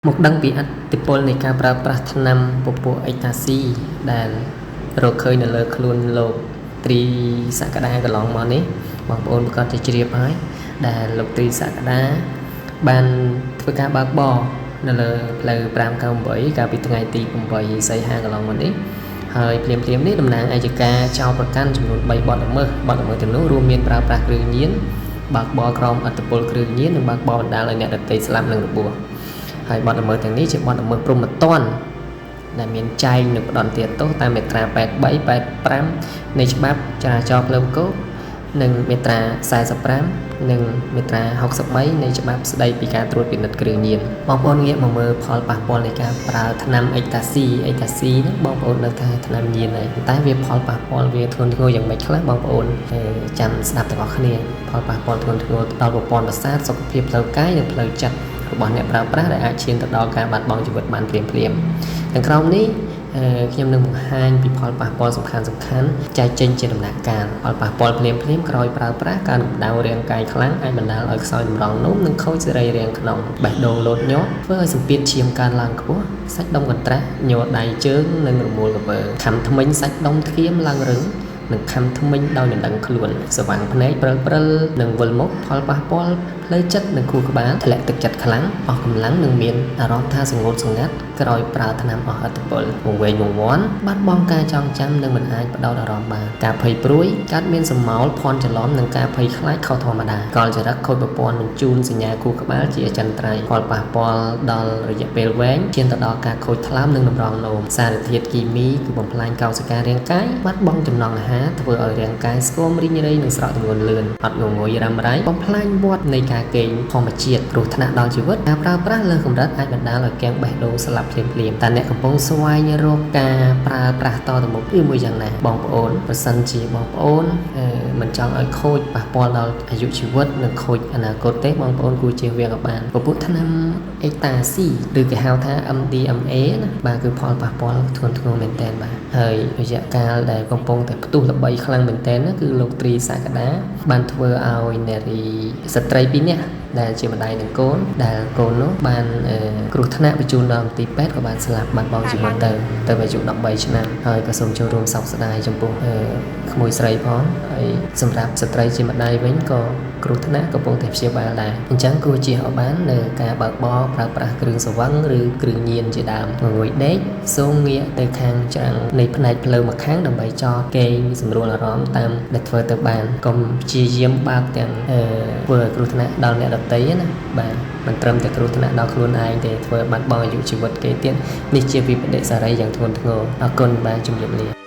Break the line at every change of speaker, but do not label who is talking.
Một đăng bị ắt tiệp bol này ca pra pra thân năm bộ bộ ecstasy đàn rồi khơi nở lơ luôn lột tri sạ cả đá cái lòng món ấy bằng bồn con chỉ riệp ấy đàn lột tri sạ cả đá ban với ca bạc bò nở lơ pram cao bảy cả bị ngày tì cùng bảy xây hàng cái lòng món ấy hơi liềm liềm đấy đầm nàng ai chỉ ca traoประกัน จำนวน 3 bọt ở mơ từนู้រួមមានប្រើប្រាស់គ្រឿងញៀនបើកបរក្រមអត្តពលគ្រឿងញៀននិងបើកបរបណ្ដាលឲ្យអ្នកដទៃស្លាប់និងរបួសហើយបទល្មើសទាំងនេះជាបទល្មើសព្រហ្មទណ្ឌដែលមានចែងនៅផ្ដន់ទាទោសតាមមាត្រា 83 85 នៃច្បាប់ចរាចរណ៍ផ្លូវគោកនិងមាត្រា 45 និងមាត្រា 63 នៃច្បាប់ស្តីពីការត្រួតពិនិត្យគ្រឿងញៀនបងប្អូនងាកមកមើលផលប៉ះពាល់នៃការប្រើថ្នាំអេកតាស៊ីហ្នឹងបងប្អូននៅថាថ្នាំញៀនហើយតែវាផលប៉ះពាល់វាធ្ងន់ធ្ងរយ៉ាងម៉េចខ្លះបងប្អូនចាំស្ដាប់ទាំងអស់គ្នាផលប៉ះពាល់ធ្ងន់ធ្ងរដល់ប្រព័ន្ធប្រសាទសុខភាពផ្លូវកាយនិងផ្លូវចិត្តរបស់អ្នកប្រើប្រាស់ដែលអាចឈានទៅដល់ការបាត់បង់ជីវិតបានភ្លាមទាំងក្រោមនេះខ្ញុំនឹងបង្ហាញពីផលប៉ះពាល់សំខាន់ចែកចេញជាដំណាក់កាលផលប៉ះពាល់ភ្លាមក្រោយប្រើប្រាស់ការកម្ដៅរាងកាយខ្លាំងអាចបណ្ដាលឲ្យខ្សោយតម្រងនោមនិងខូចសរីរាង្គក្នុងបេះដូងលោតញាប់ធ្វើឲ្យសម្ពាធឈាមកើនឡើងខ្ពស់សាច់ដុំកន្ត្រាស់ញ័រដៃជើងនិងរមួលកពើខំធ្មេញសាច់ដុំធ្គាមឡើងរឹងនិងខំធ្មេញដោយមិនដឹងខ្លួនស្វាំងភ្នែកព្រិលនិងវិលមុខផលប៉ះពាល់ផ្លូវចិត្តនិងខួរក្បាលធ្លាក់ទឹកចិត្តខ្លាំងអស់កម្លាំងនិងមានអារម្មណ៍ថាស្ងួតស្ងាត់ក្រោយប្រើថ្នាំអស់ឥទ្ធិពលវង្វេងវង្វាន់បាត់បង់ការចងចាំនិងមិនអាចផ្ដោតអារម្មណ៍បានការភ័យព្រួយកើតមានសម្មោលភ័ន្តច្រឡំនិងការភ័យខ្លាចខុសធម្មតាកលចរិតខូចប្រព័ន្ធបញ្ជូនសញ្ញាខួរក្បាលជាអចិន្ត្រៃយ៍ផលប៉ះពាល់ដល់រយៈពេលវែងឈានទៅដល់ការខូចថ្លើមនិងតម្រងនោមសារធាតុគីមីគឺបំផ្លាញកោសិការាងកាយបាត់បង់ចំណង់អាហារធ្វើឲ្យរាងកាយស្គមរីងរៃនិងស្រកទម្ងន់លឿនអត់ងងុយរ៉ាំរ៉ៃបំផ្លាញវដ្តនៃការគេងធម្មជាតិគ្រោះថ្នាក់ដល់ជីវិតការប្រើប្រាស់លើកម្រិតអាចបណ្ដាលឲ្យគាំងបេះដូងស្លាប់ភ្លាមតែអ្នកកំពុងស្វែងរកការប្រើប្រាស់តទៅមុខវាមួយយ៉ាងណាបងប្អូនប្រសិនជាបងប្អូនមិនចង់ឲ្យខូចប៉ះពាល់ដល់អាយុជីវិតនិងខូចអនាគតទេបងប្អូនគួរជៀសវាងឲ្យបានពពុះថ្នាំអេកតាស៊ីឬគេហៅថា MDMA ណាបាទគឺផលប៉ះពាល់ធ្ងន់ធ្ងរមែនទែនបាទហើយរយៈកាលដែលកំពុងតែផ្ទុះល្បីខ្លាំងមែនទែនគឺលោកត្រីសាកាដាបានធ្វើឲ្យនារីស្ត្រី2នាក់ដែលជាម្ដាយនិងកូនដែលកូននោះបានគ្រោះថ្នាក់បញ្ជូនដល់មន្ទីរពេទ្យក៏បានស្លាប់បាត់បង់ជីវិតទៅអាយុ13ឆ្នាំហើយក៏សូមចូលរួមសោកស្ដាយចំពោះក្មួយស្រីផងហើយសម្រាប់ស្ត្រីជាម្ដាយវិញក៏គ្រោះថ្នាក់កំពុងតែព្យាបាលដែរអញ្ចឹងគួរជៀសឲ្យបាននៅការបើកបរប្រើប្រាស់គ្រឿងស្រវឹងឬគ្រឿងញៀនជាដើមងុយដេកសូមងាកទៅខាងច្រាំងនៃផ្នែកភ្លើងម្ខាងដើម្បីចោលគេងសម្រួលអារម្មណ៍តាមដែលធ្វើទៅបានកុំព្យាយាមបើកទាំងធ្វើគ្រោះថ្នាក់ដល់អ្នកដទៃណាបាទមិនត្រឹមតែគ្រោះថ្នាក់ដល់ខ្លួនឯងទេធ្វើបាត់បង់អាយុជីវិតគេទៀតនេះជាវិបត្តិសារីយ៉ាងធ្ងន់ធ្ងរអរគុណបាទជំរាបលា